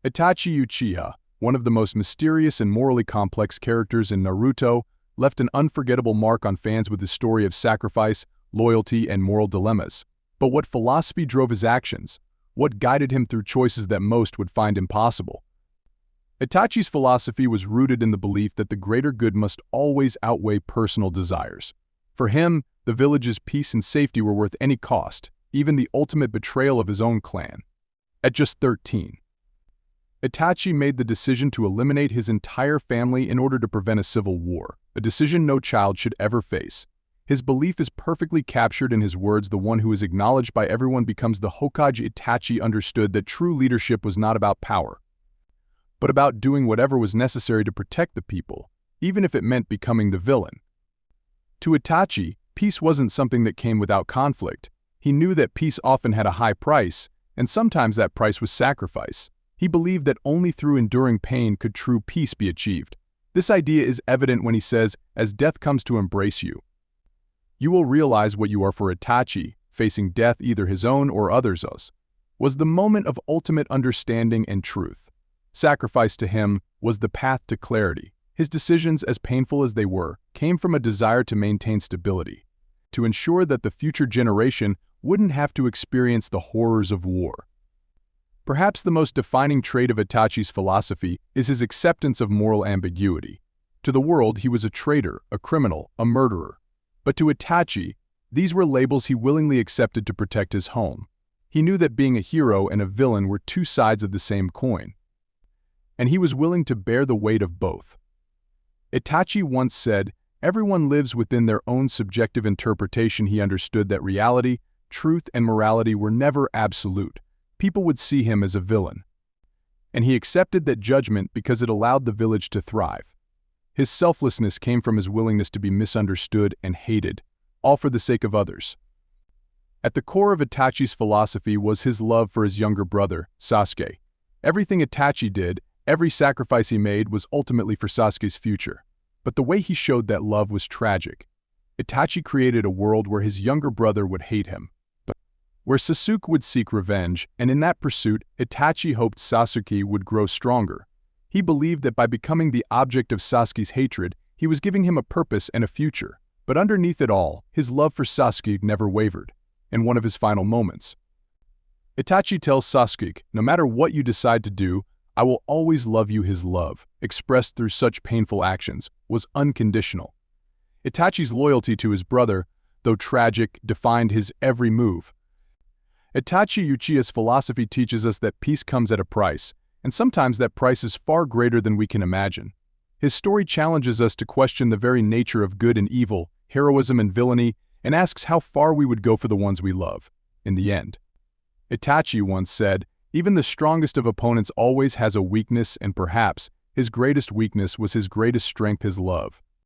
Itachi Uchiha, one of the most mysterious and morally complex characters in Naruto, left an unforgettable mark on fans with his story of sacrifice, loyalty, and moral dilemmas. But what philosophy drove his actions? What guided him through choices that most would find impossible? Itachi's philosophy was rooted in the belief that the greater good must always outweigh personal desires. For him, the village's peace and safety were worth any cost, even the ultimate betrayal of his own clan. At just 13, Itachi made the decision to eliminate his entire family in order to prevent a civil war, a decision no child should ever face. His belief is perfectly captured in his words: "The one who is acknowledged by everyone becomes the Hokage." Itachi understood that true leadership was not about power, but about doing whatever was necessary to protect the people, even if it meant becoming the villain. To Itachi, peace wasn't something that came without conflict. He knew that peace often had a high price, and sometimes that price was sacrifice. He believed that only through enduring pain could true peace be achieved. This idea is evident when he says, "As death comes to embrace you, you will realize what you are." For Itachi, facing death, either his own or others', was the moment of ultimate understanding and truth. Sacrifice to him was the path to clarity. His decisions, as painful as they were, came from a desire to maintain stability, to ensure that the future generation wouldn't have to experience the horrors of war. Perhaps the most defining trait of Itachi's philosophy is his acceptance of moral ambiguity. To the world, he was a traitor, a criminal, a murderer. But to Itachi, these were labels he willingly accepted to protect his home. He knew that being a hero and a villain were two sides of the same coin, and he was willing to bear the weight of both. Itachi once said, "Everyone lives within their own subjective interpretation." He understood that reality, truth, and morality were never absolute. People would see him as a villain, and he accepted that judgment because it allowed the village to thrive. His selflessness came from his willingness to be misunderstood and hated, all for the sake of others. At the core of Itachi's philosophy was his love for his younger brother, Sasuke. Everything Itachi did, every sacrifice he made, was ultimately for Sasuke's future. But the way he showed that love was tragic. Itachi created a world where his younger brother would hate him, where Sasuke would seek revenge, and in that pursuit, Itachi hoped Sasuke would grow stronger. He believed that by becoming the object of Sasuke's hatred, he was giving him a purpose and a future. But underneath it all, his love for Sasuke never wavered. In one of his final moments, Itachi tells Sasuke, "No matter what you decide to do, I will always love you." His love, expressed through such painful actions, was unconditional. Itachi's loyalty to his brother, though tragic, defined his every move. Itachi Uchiha's philosophy teaches us that peace comes at a price, and sometimes that price is far greater than we can imagine. His story challenges us to question the very nature of good and evil, heroism and villainy, and asks how far we would go for the ones we love. In the end, Itachi once said, "Even the strongest of opponents always has a weakness, and perhaps his greatest weakness was his greatest strength, his love."